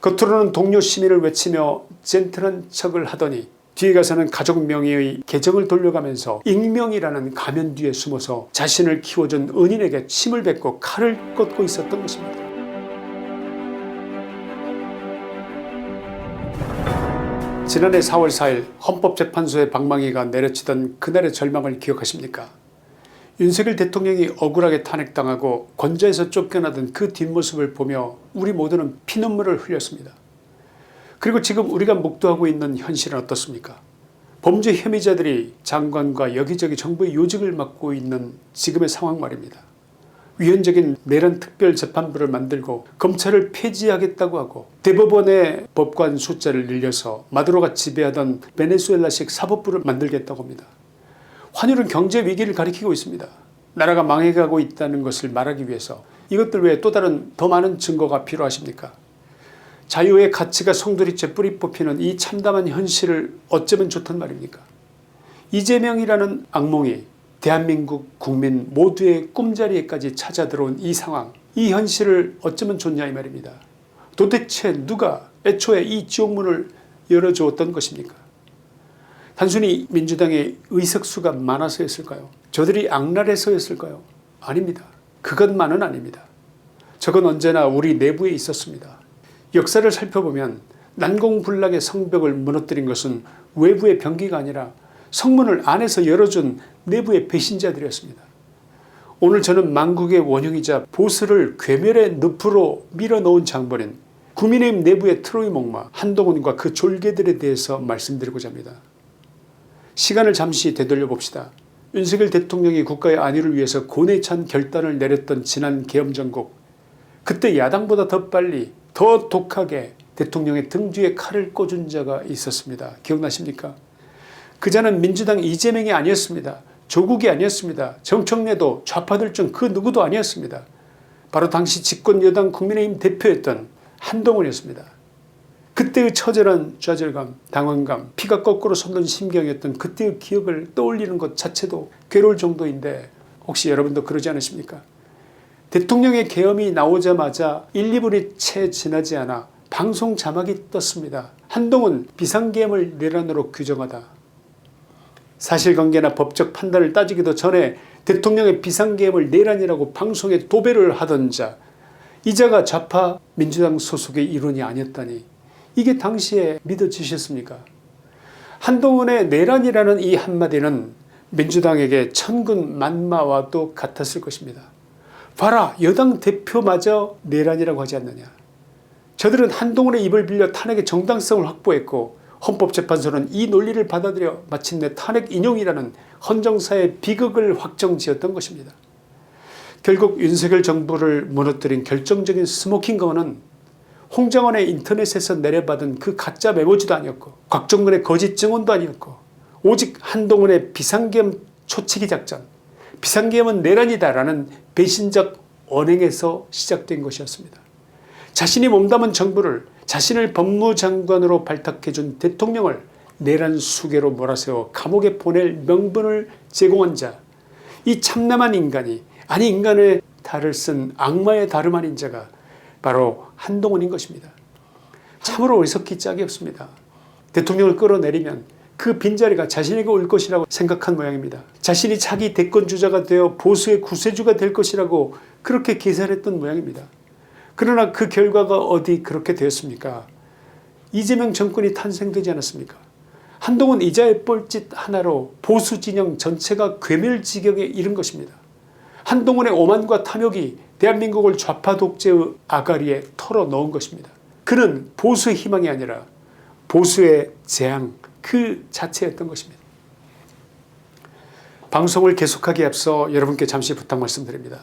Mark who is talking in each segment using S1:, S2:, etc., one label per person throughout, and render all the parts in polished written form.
S1: 겉으로는 동료 시민을 외치며 젠틀한 척을 하더니 뒤에 가서는 가족 명의의 계정을 돌려가면서 익명이라는 가면 뒤에 숨어서 자신을 키워준 은인에게 침을 뱉고 칼을 꽂고 있었던 것입니다. 지난해 4월 4일 헌법재판소의 방망이가 내려치던 그날의 절망을 기억하십니까? 윤석열 대통령이 억울하게 탄핵당하고 권좌에서 쫓겨나던 그 뒷모습을 보며 우리 모두는 피눈물을 흘렸습니다. 그리고 지금 우리가 목도하고 있는 현실은 어떻습니까? 범죄 혐의자들이 장관과 여기저기 정부의 요직을 맡고 있는 지금의 상황 말입니다. 위헌적인 내란 특별재판부를 만들고 검찰을 폐지하겠다고 하고 대법원의 법관 숫자를 늘려서 마두로가 지배하던 베네수엘라식 사법부를 만들겠다고 합니다. 환율은 경제 위기를 가리키고 있습니다. 나라가 망해가고 있다는 것을 말하기 위해서 이것들 외에 또 다른 더 많은 증거가 필요하십니까? 자유의 가치가 송두리째 뿌리 뽑히는 이 참담한 현실을 어쩌면 좋단 말입니까? 이재명이라는 악몽이 대한민국 국민 모두의 꿈자리에까지 찾아들어온 이 상황, 이 현실을 어쩌면 좋냐 이 말입니다. 도대체 누가 애초에 이 지옥문을 열어주었던 것입니까? 단순히 민주당의 의석수가 많아서였을까요? 저들이 악랄해서였을까요? 아닙니다. 그것만은 아닙니다. 저건 언제나 우리 내부에 있었습니다. 역사를 살펴보면 난공불락의 성벽을 무너뜨린 것은 외부의 병기가 아니라 성문을 안에서 열어준 내부의 배신자들이었습니다. 오늘 저는 만국의 원흉이자 보수를 괴멸의 늪으로 밀어넣은 장본인 국민의힘 내부의 트로이 목마 한동훈과 그 졸개들에 대해서 말씀드리고자 합니다. 시간을 잠시 되돌려 봅시다. 윤석열 대통령이 국가의 안위를 위해서 고뇌 찬 결단을 내렸던 지난 계엄정국, 그때 야당보다 더 빨리 더 독하게 대통령의 등 뒤에 칼을 꽂은 자가 있었습니다. 기억나십니까? 그자는 민주당 이재명이 아니었습니다. 조국이 아니었습니다. 정청래도 좌파들 중 그 누구도 아니었습니다. 바로 당시 집권여당 국민의힘 대표였던 한동훈이었습니다. 그때의 처절한 좌절감, 당황감, 피가 거꾸로 솟는 심경이었던 그때의 기억을 떠올리는 것 자체도 괴로울 정도인데 혹시 여러분도 그러지 않으십니까? 대통령의 계엄이 나오자마자 1, 2분이 채 지나지 않아 방송 자막이 떴습니다. 한동훈 비상계엄을 내란으로 규정하다. 사실관계나 법적 판단을 따지기도 전에 대통령의 비상계엄을 내란이라고 방송에 도배를 하던 자, 이 자가 좌파 민주당 소속의 일원이 아니었다니 이게 당시에 믿어지셨습니까? 한동훈의 내란이라는 이 한마디는 민주당에게 천군 만마와도 같았을 것입니다. 봐라, 여당 대표마저 내란이라고 하지 않느냐. 저들은 한동훈의 입을 빌려 탄핵의 정당성을 확보했고 헌법재판소는 이 논리를 받아들여 마침내 탄핵 인용이라는 헌정사의 비극을 확정지었던 것입니다. 결국 윤석열 정부를 무너뜨린 결정적인 스모킹건은 홍장원의 인터넷에서 내려받은 그 가짜 메모지도 아니었고 곽종근의 거짓 증언도 아니었고 오직 한동훈의 비상계엄 초치기 작전, 비상계엄은 내란이다라는 배신적 언행에서 시작된 것이었습니다. 자신이 몸담은 정부를 자신을 법무장관으로 발탁해준 대통령을 내란 수괴로 몰아세워 감옥에 보낼 명분을 제공한 자, 이 참남한 인간이 아니 인간의 달을 쓴 악마의 다름 아닌 자가 바로 한동훈인 것입니다. 참으로 어리석기 짝이 없습니다. 대통령을 끌어내리면 그 빈자리가 자신에게 올 것이라고 생각한 모양입니다. 자신이 차기 대권주자가 되어 보수의 구세주가 될 것이라고 그렇게 계산했던 모양입니다. 그러나 그 결과가 어디 그렇게 되었습니까? 이재명 정권이 탄생되지 않았습니까? 한동훈 이자의 뻘짓 하나로 보수 진영 전체가 괴멸지경에 이른 것입니다. 한동훈의 오만과 탐욕이 대한민국을 좌파 독재의 아가리에 털어넣은 것입니다. 그는 보수의 희망이 아니라 보수의 재앙 그 자체였던 것입니다. 방송을 계속하기에 앞서 여러분께 잠시 부탁 말씀드립니다.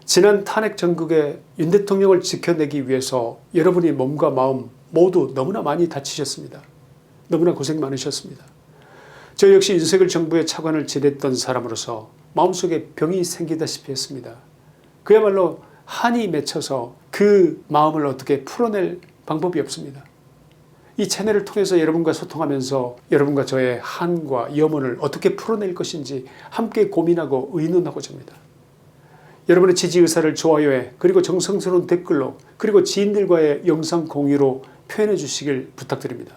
S1: 지난 탄핵 전국에 윤 대통령을 지켜내기 위해서 여러분이 몸과 마음 모두 너무나 많이 다치셨습니다. 너무나 고생 많으셨습니다. 저 역시 윤석열 정부의 차관을 지냈던 사람으로서 마음속에 병이 생기다시피 했습니다. 그야말로 한이 맺혀서 그 마음을 어떻게 풀어낼 방법이 없습니다. 이 채널을 통해서 여러분과 소통하면서 여러분과 저의 한과 염원을 어떻게 풀어낼 것인지 함께 고민하고 의논하고자 합니다. 여러분의 지지 의사를 좋아요에 그리고 정성스러운 댓글로 그리고 지인들과의 영상 공유로 표현해 주시길 부탁드립니다.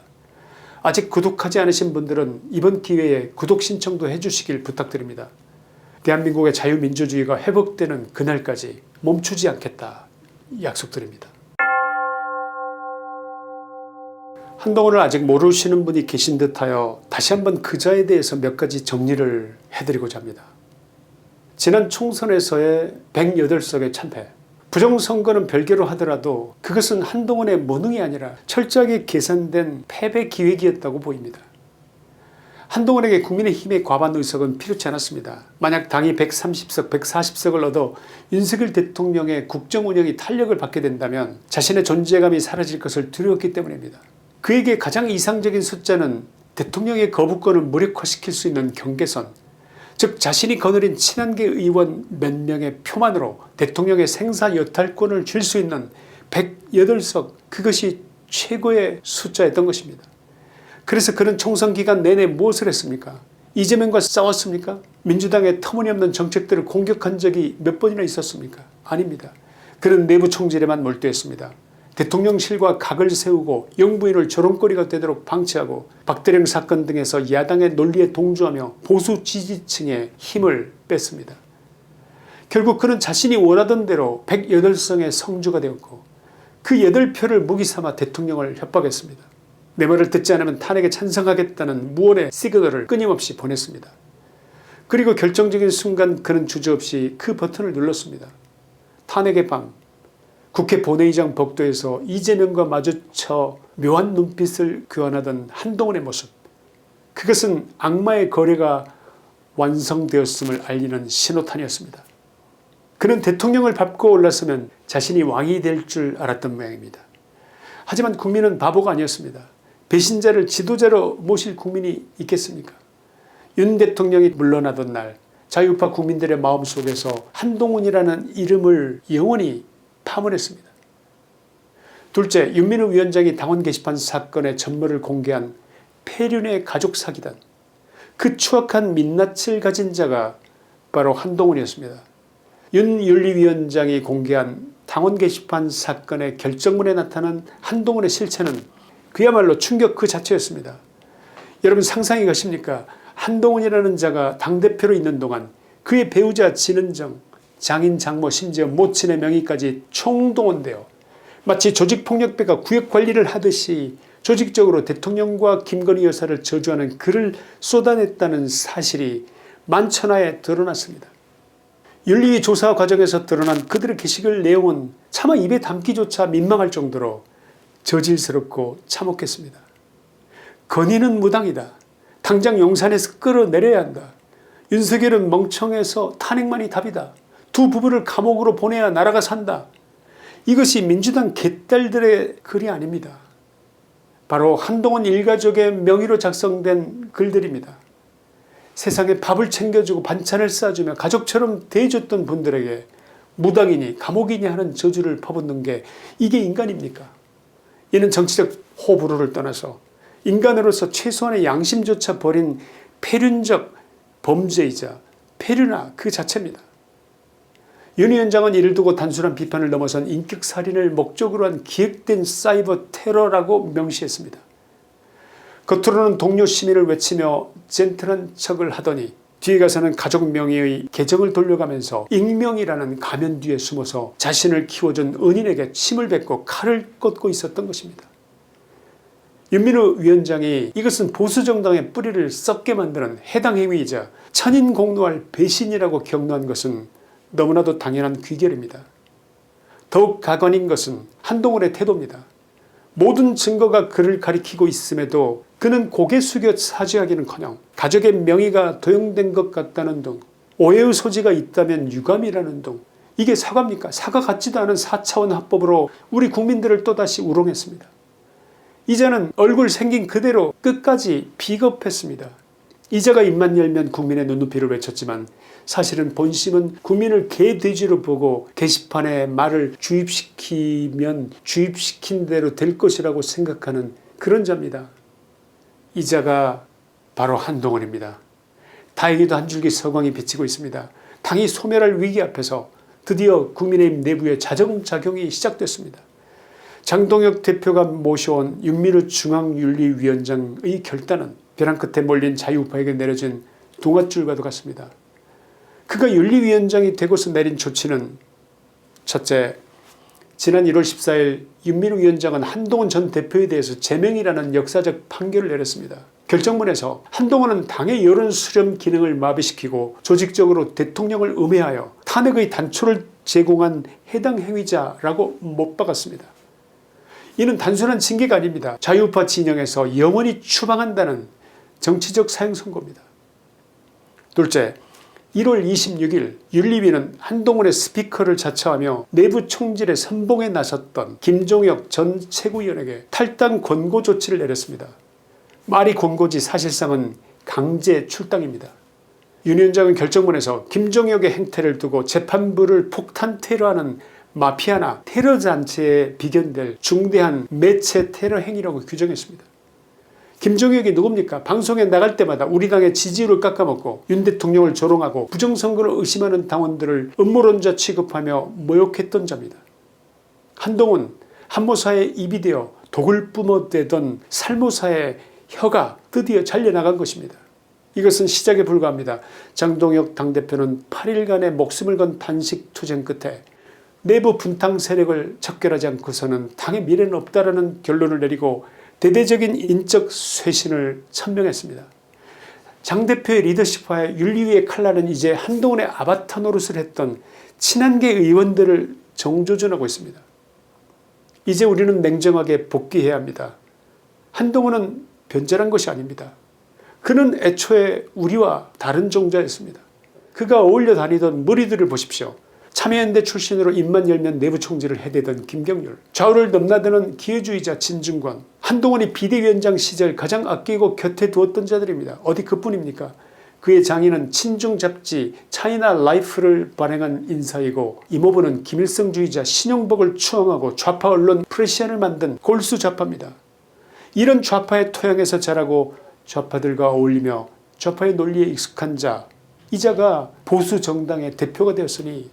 S1: 아직 구독하지 않으신 분들은 이번 기회에 구독 신청도 해주시길 부탁드립니다. 대한민국의 자유민주주의가 회복되는 그날까지 멈추지 않겠다 약속드립니다. 한동훈을 아직 모르시는 분이 계신 듯하여 다시 한번 그자에 대해서 몇 가지 정리를 해드리고자 합니다. 지난 총선에서의 108석의 참패, 부정선거는 별개로 하더라도 그것은 한동훈의 무능이 아니라 철저하게 계산된 패배 기획이었다고 보입니다. 한동훈에게 국민의힘의 과반 의석은 필요치 않았습니다. 만약 당이 130석 140석을 얻어 윤석열 대통령의 국정운영이 탄력을 받게 된다면 자신의 존재감이 사라질 것을 두려웠기 때문입니다. 그에게 가장 이상적인 숫자는 대통령의 거부권을 무력화시킬 수 있는 경계선, 즉 자신이 거느린 친한계 의원 몇 명의 표만으로 대통령의 생사 여탈권을 줄 수 있는 108석, 그것이 최고의 숫자였던 것입니다. 그래서 그는 총선 기간 내내 무엇을 했습니까? 이재명과 싸웠습니까? 민주당의 터무니없는 정책들을 공격한 적이 몇 번이나 있었습니까? 아닙니다. 그는 내부 총질에만 몰두했습니다. 대통령실과 각을 세우고 영부인을 조롱거리가 되도록 방치하고 박대령 사건 등에서 야당의 논리에 동조하며 보수 지지층의 힘을 뺐습니다. 결국 그는 자신이 원하던 대로 108석의 성주가 되었고 그 8표를 무기 삼아 대통령을 협박했습니다. 내 말을 듣지 않으면 탄핵에 찬성하겠다는 무언의 시그널을 끊임없이 보냈습니다. 그리고 결정적인 순간 그는 주저없이 그 버튼을 눌렀습니다. 탄핵의 밤 국회 본회의장 복도에서 이재명과 마주쳐 묘한 눈빛을 교환하던 한동훈의 모습, 그것은 악마의 거래가 완성되었음을 알리는 신호탄이었습니다. 그는 대통령을 밟고 올랐으면 자신이 왕이 될 줄 알았던 모양입니다. 하지만 국민은 바보가 아니었습니다. 배신자를 지도자로 모실 국민이 있겠습니까? 윤 대통령이 물러나던 날 자유파 국민들의 마음속에서 한동훈이라는 이름을 영원히 파문했습니다. 둘째, 윤민우 위원장이 당원 게시판 사건의 전모를 공개한 폐륜의 가족 사기단, 그 추악한 민낯을 가진 자가 바로 한동훈이었습니다. 윤 윤리위원장이 공개한 당원 게시판 사건의 결정문에 나타난 한동훈의 실체는 그야말로 충격 그 자체였습니다. 여러분 상상이 가십니까? 한동훈이라는 자가 당대표로 있는 동안 그의 배우자 진은정, 장인 장모 심지어 모친의 명의까지 총동원되어 마치 조직폭력배가 구역관리를 하듯이 조직적으로 대통령과 김건희 여사를 저주하는 글을 쏟아냈다는 사실이 만천하에 드러났습니다. 윤리위 조사 과정에서 드러난 그들의 게시글 내용은 차마 입에 담기조차 민망할 정도로 저질스럽고 참혹했습니다. 건의는 무당이다. 당장 용산에서 끌어내려야 한다. 윤석열은 멍청해서 탄핵만이 답이다. 두 부부를 감옥으로 보내야 나라가 산다. 이것이 민주당 개딸들의 글이 아닙니다. 바로 한동훈 일가족의 명의로 작성된 글들입니다. 세상에 밥을 챙겨주고 반찬을 싸주며 가족처럼 대해줬던 분들에게 무당이니 감옥이니 하는 저주를 퍼붓는 게 이게 인간입니까? 이는 정치적 호불호를 떠나서 인간으로서 최소한의 양심조차 버린 폐륜적 범죄이자 폐륜아 그 자체입니다. 윤 위원장은 이를 두고 단순한 비판을 넘어선 인격살인을 목적으로 한 기획된 사이버 테러라고 명시했습니다. 겉으로는 동료 시민을 외치며 젠틀한 척을 하더니 뒤에 가서는 가족 명의의 계정을 돌려가면서 익명이라는 가면 뒤에 숨어서 자신을 키워준 은인에게 침을 뱉고 칼을 꽂고 있었던 것입니다. 윤민우 위원장이 이것은 보수정당의 뿌리를 썩게 만드는 해당 행위이자 천인공노할 배신이라고 격노한 것은 너무나도 당연한 귀결입니다. 더욱 가관인 것은 한동훈의 태도입니다. 모든 증거가 그를 가리키고 있음에도 그는 고개 숙여 사죄하기는커녕 가족의 명의가 도용된 것 같다는 등 오해의 소지가 있다면 유감이라는 등 이게 사과입니까? 사과 같지도 않은 4차원 합법으로 우리 국민들을 또다시 우롱했습니다. 이자는 얼굴 생긴 그대로 끝까지 비겁했습니다. 이자가 입만 열면 국민의 눈높이를 외쳤지만 사실은 본심은 국민을 개돼지로 보고 게시판에 말을 주입시키면 주입시킨 대로 될 것이라고 생각하는 그런 자입니다. 이자가 바로 한동훈입니다. 다행히도 한 줄기 서광이 비치고 있습니다. 당이 소멸할 위기 앞에서 드디어 국민의힘 내부의 자정작용이 시작됐습니다. 장동혁 대표가 모셔온 윤미루 중앙윤리위원장의 결단은 벼랑 끝에 몰린 자유우파에게 내려진 동아줄과도 같습니다. 그가 윤리위원장이 되고서 내린 조치는 첫째, 지난 1월 14일 윤미루 위원장은 한동훈 전 대표에 대해서 제명이라는 역사적 판결을 내렸습니다. 결정문에서 한동훈은 당의 여론 수렴 기능을 마비시키고 조직적으로 대통령을 음해하여 탄핵의 단초를 제공한 해당 행위자라고 못 박았습니다. 이는 단순한 징계가 아닙니다. 자유우파 진영에서 영원히 추방한다는 정치적 사형 선고입니다. 둘째, 1월 26일 윤리위는 한동훈의 스피커를 자처하며 내부 총질에 선봉에 나섰던 김종혁 전 최고위원에게 탈당 권고 조치를 내렸습니다. 말이 권고지 사실상은 강제 출당입니다. 윤 위원장은 결정문에서 김종혁의 행태를 두고 재판부를 폭탄 테러하는 마피아나 테러단체에 비견될 중대한 매체 테러 행위라고 규정했습니다. 김종혁이 누굽니까? 방송에 나갈 때마다 우리 당의 지지율을 깎아먹고 윤 대통령을 조롱하고 부정선거를 의심하는 당원들을 음모론자 취급하며 모욕했던 자입니다. 한동훈, 한모사의 입이 되어 독을 뿜어대던 살모사의 혀가 드디어 잘려나간 것입니다. 이것은 시작에 불과합니다. 장동혁 당대표는 8일간의 목숨을 건 단식 투쟁 끝에 내부 분탕 세력을 척결하지 않고서는 당의 미래는 없다라는 결론을 내리고 대대적인 인적 쇄신을 천명했습니다. 장 대표의 리더십화에 윤리위의 칼날은 이제 한동훈의 아바타 노릇을 했던 친한계 의원들을 정조준하고 있습니다. 이제 우리는 냉정하게 복귀해야 합니다. 한동훈은 변절한 것이 아닙니다. 그는 애초에 우리와 다른 종자였습니다. 그가 어울려 다니던 무리들을 보십시오. 참여연대 출신으로 입만 열면 내부 총질을 해대던 김경률, 좌우를 넘나드는 기회주의자 진중권, 한동훈이 비대위원장 시절 가장 아끼고 곁에 두었던 자들입니다. 어디 그뿐입니까? 그의 장인은 친중 잡지 차이나 라이프를 발행한 인사이고 이모부는 김일성주의자 신용복을 추앙하고 좌파 언론 프레시안을 만든 골수 좌파입니다. 이런 좌파의 토양에서 자라고 좌파들과 어울리며 좌파의 논리에 익숙한 자, 이 자가 보수 정당의 대표가 되었으니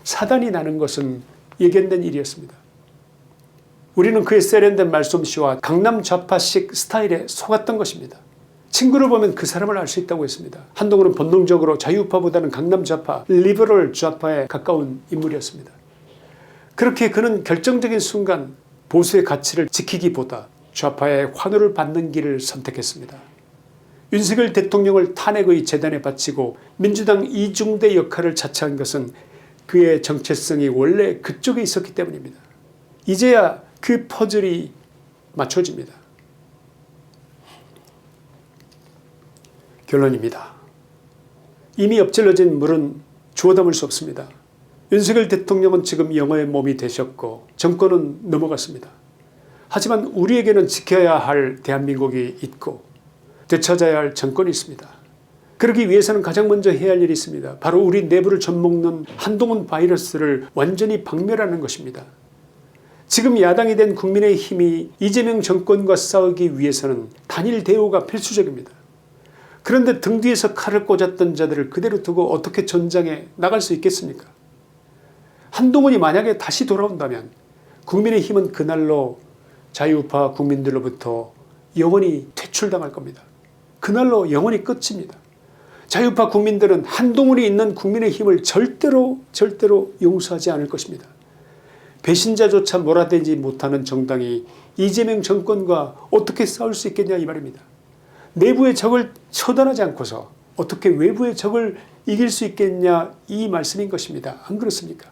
S1: 사단이 나는 것은 예견된 일이었습니다. 우리는 그의 세련된 말솜씨와 강남 좌파식 스타일에 속았던 것입니다. 친구를 보면 그 사람을 알 수 있다고 했습니다. 한동훈은 본능적으로 자유우파보다는 강남 좌파, 리버럴 좌파에 가까운 인물이었습니다. 그렇게 그는 결정적인 순간 보수의 가치를 지키기보다 좌파의 환호를 받는 길을 선택했습니다. 윤석열 대통령을 탄핵의 재단에 바치고 민주당 이중대 역할을 자처한 것은 그의 정체성이 원래 그쪽에 있었기 때문입니다. 이제야 그 퍼즐이 맞춰집니다. 결론입니다. 이미 엎질러진 물은 주워 담을 수 없습니다. 윤석열 대통령은 지금 영어의 몸이 되셨고 정권은 넘어갔습니다. 하지만 우리에게는 지켜야 할 대한민국이 있고 되찾아야 할 정권이 있습니다. 그러기 위해서는 가장 먼저 해야 할 일이 있습니다. 바로 우리 내부를 젖먹는 한동훈 바이러스를 완전히 박멸하는 것입니다. 지금 야당이 된 국민의힘이 이재명 정권과 싸우기 위해서는 단일 대우가 필수적입니다. 그런데 등 뒤에서 칼을 꽂았던 자들을 그대로 두고 어떻게 전장에 나갈 수 있겠습니까? 한동훈이 만약에 다시 돌아온다면 국민의힘은 그날로 자유우파 국민들로부터 영원히 퇴출당할 겁니다. 그날로 영원히 끝입니다. 자유우파 국민들은 한동훈이 있는 국민의힘을 절대로 용서하지 않을 것입니다. 배신자조차 몰아대지 못하는 정당이 이재명 정권과 어떻게 싸울 수 있겠냐 이 말입니다. 내부의 적을 처단하지 않고서 어떻게 외부의 적을 이길 수 있겠냐 이 말씀인 것입니다. 안 그렇습니까?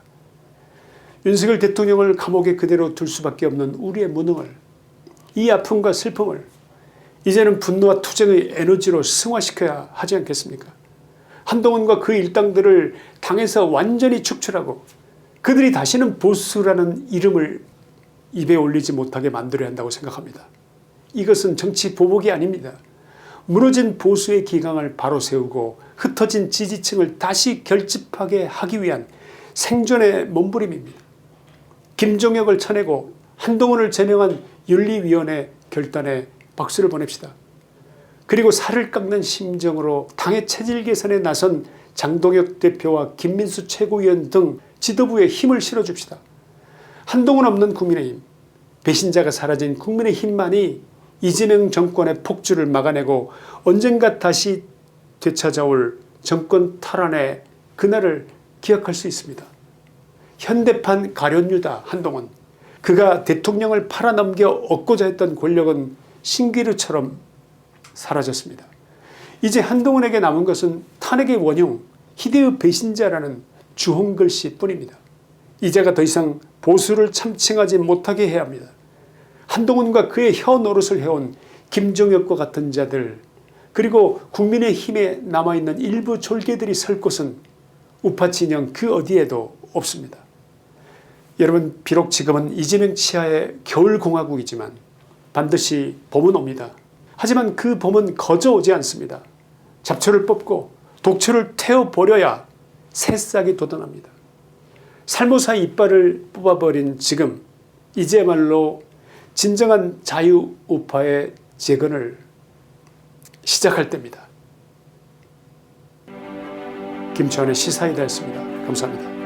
S1: 윤석열 대통령을 감옥에 그대로 둘 수밖에 없는 우리의 무능을, 이 아픔과 슬픔을 이제는 분노와 투쟁의 에너지로 승화시켜야 하지 않겠습니까? 한동훈과 그 일당들을 당에서 완전히 축출하고 그들이 다시는 보수라는 이름을 입에 올리지 못하게 만들어야 한다고 생각합니다. 이것은 정치 보복이 아닙니다. 무너진 보수의 기강을 바로 세우고 흩어진 지지층을 다시 결집하게 하기 위한 생존의 몸부림입니다. 김종혁을 쳐내고 한동훈을 제명한 윤리위원회 결단에 박수를 보냅시다. 그리고 살을 깎는 심정으로 당의 체질 개선에 나선 장동혁 대표와 김민수 최고위원 등 지도부에 힘을 실어줍시다. 한동훈 없는 국민의힘, 배신자가 사라진 국민의힘만이 이재명 정권의 폭주를 막아내고 언젠가 다시 되찾아올 정권 탈환의 그날을 기억할 수 있습니다. 현대판 가련유다 한동훈, 그가 대통령을 팔아넘겨 얻고자 했던 권력은 신기루처럼 사라졌습니다. 이제 한동훈에게 남은 것은 탄핵의 원흉, 희대의 배신자라는 주홍글씨 뿐입니다. 이제가 더 이상 보수를 참칭하지 못하게 해야 합니다. 한동훈과 그의 혀 노릇을 해온 김종혁과 같은 자들, 그리고 국민의힘에 남아있는 일부 졸개들이 설 곳은 우파 진영 그 어디에도 없습니다. 여러분, 비록 지금은 이재명 치하의 겨울공화국이지만 반드시 봄은 옵니다. 하지만 그 봄은 거저 오지 않습니다. 잡초를 뽑고 독초를 태워버려야 새싹이 돋아납니다. 살모사 이빨을 뽑아버린 지금, 이제야말로 진정한 자유우파의 재건을 시작할 때입니다. 김치환의 시사이다였습니다. 감사합니다.